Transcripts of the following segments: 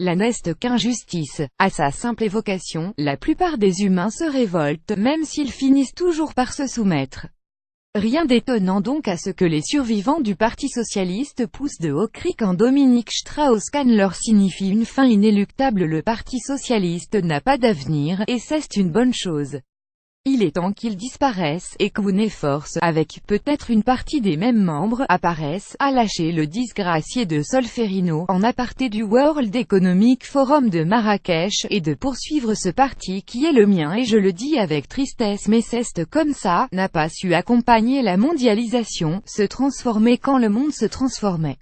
La n'est qu'injustice. À sa simple évocation, la plupart des humains se révoltent, même s'ils finissent toujours par se soumettre. Rien d'étonnant donc à ce que les survivants du Parti socialiste poussent de hauts cris quand Dominique Strauss-Kahn leur signifie une fin inéluctable. Le Parti socialiste n'a pas d'avenir, et c'est une bonne chose. Il est temps qu'ils disparaissent, et Quoun et Force, avec peut-être une partie des mêmes membres, apparaissent, à lâcher le disgracié de Solferino, en aparté du World Economic Forum de Marrakech, et de poursuivre ce parti qui est le mien et je le dis avec tristesse mais c'est comme ça, n'a pas su accompagner la mondialisation, se transformer quand le monde se transformait.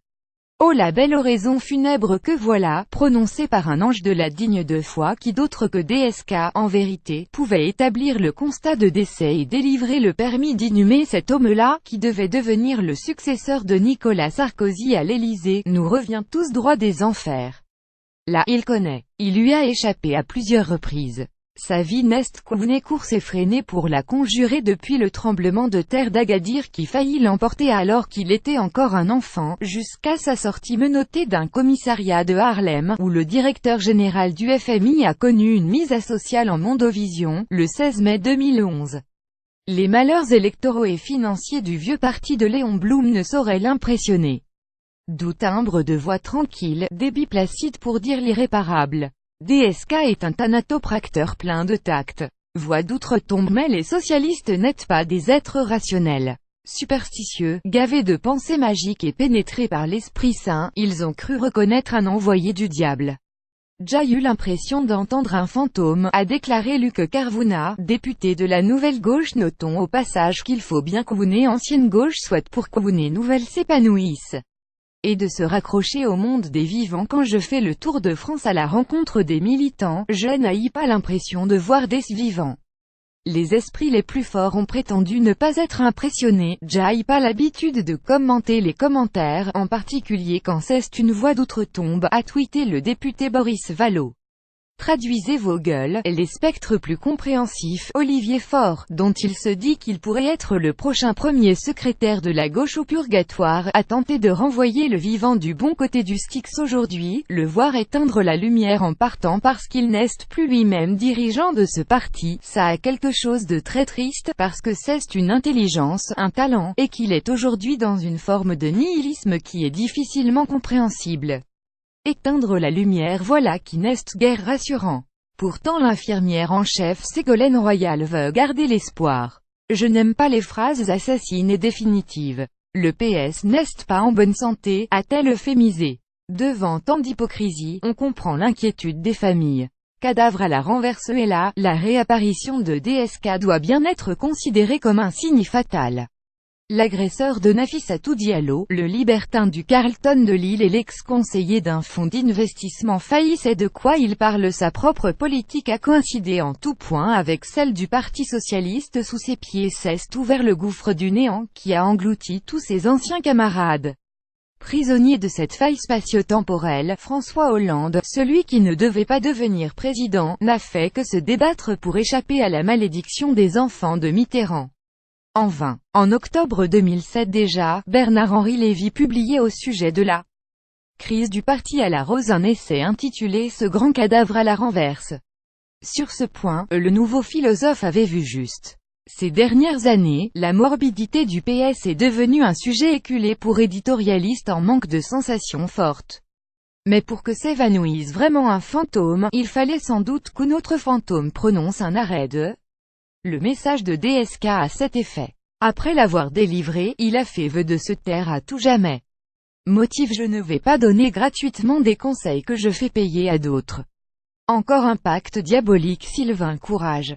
Oh la belle oraison funèbre que voilà, prononcée par un ange de la digne de foi qui d'autre que DSK, en vérité, pouvait établir le constat de décès et délivrer le permis d'inhumer cet homme-là, qui devait devenir le successeur de Nicolas Sarkozy à l'Élysée, nous revient tous droit des enfers. Là, il connaît. Il lui a échappé à plusieurs reprises. Sa vie n'est qu'une course effrénée pour la conjurer depuis le tremblement de terre d'Agadir qui faillit l'emporter alors qu'il était encore un enfant, jusqu'à sa sortie menottée d'un commissariat de Harlem, où le directeur général du FMI a connu une mise à sociale en Mondovision, le 16 mai 2011. Les malheurs électoraux et financiers du vieux parti de Léon Blum ne sauraient l'impressionner. Doux timbre de voix tranquille, débit placide pour dire l'irréparable. DSK est un thanatopracteur plein de tact. Voix d'outre-tombe mais les socialistes n'êtes pas des êtres rationnels. Superstitieux, gavés de pensées magiques et pénétrés par l'Esprit Saint, ils ont cru reconnaître un envoyé du diable. J'ai eu l'impression d'entendre un fantôme, a déclaré Luc Carvuna, député de la Nouvelle Gauche. Notons au passage qu'il faut bien qu'Quoun et Ancienne Gauche souhaitent pour qu'Quoun et Nouvelle s'épanouissent. Et de se raccrocher au monde des vivants. Quand je fais le tour de France à la rencontre des militants, je n'ai pas l'impression de voir des vivants. Les esprits les plus forts ont prétendu ne pas être impressionnés. J'ai pas l'habitude de commenter les commentaires, en particulier quand c'est une voix d'outre-tombe, a tweeté le député Boris Vallaud. Traduisez vos gueules, les spectres plus compréhensifs, Olivier Faure, dont il se dit qu'il pourrait être le prochain premier secrétaire de la gauche au purgatoire, a tenté de renvoyer le vivant du bon côté du Styx aujourd'hui, le voir éteindre la lumière en partant parce qu'il n'est plus lui-même dirigeant de ce parti. Ça a quelque chose de très triste, parce que c'est une intelligence, un talent, et qu'il est aujourd'hui dans une forme de nihilisme qui est difficilement compréhensible. Éteindre la lumière, voilà qui n'est guère rassurant. Pourtant l'infirmière en chef Ségolène Royal veut garder l'espoir. Je n'aime pas les phrases assassines et définitives. Le PS n'est pas en bonne santé, a-t-elle euphémisé. Devant tant d'hypocrisie, on comprend l'inquiétude des familles. Cadavre à la renverse et là, la réapparition de DSK doit bien être considérée comme un signe fatal. L'agresseur de Nafissatou Diallo, le libertin du Carlton de Lille et l'ex-conseiller d'un fonds d'investissement failli, sait de quoi il parle. Sa propre politique a coïncidé en tout point avec celle du Parti socialiste. Sous ses pieds s'est ouvert le gouffre du néant, qui a englouti tous ses anciens camarades. Prisonnier de cette faille spatio-temporelle, François Hollande, celui qui ne devait pas devenir président, n'a fait que se débattre pour échapper à la malédiction des enfants de Mitterrand. En vain. En octobre 2007 déjà, Bernard-Henri Lévy publiait au sujet de la crise du parti à la Rose un essai intitulé « Ce grand cadavre à la renverse ». Sur ce point, le nouveau philosophe avait vu juste. Ces dernières années, la morbidité du PS est devenue un sujet éculé pour éditorialistes en manque de sensations fortes. Mais pour que s'évanouisse vraiment un fantôme, il fallait sans doute qu'un autre fantôme prononce un arrêt de le message de DSK à cet effet. Après l'avoir délivré, il a fait vœu de se taire à tout jamais. Motif: je ne vais pas donner gratuitement des conseils que je fais payer à d'autres. Encore un pacte diabolique. Sylvain Courage.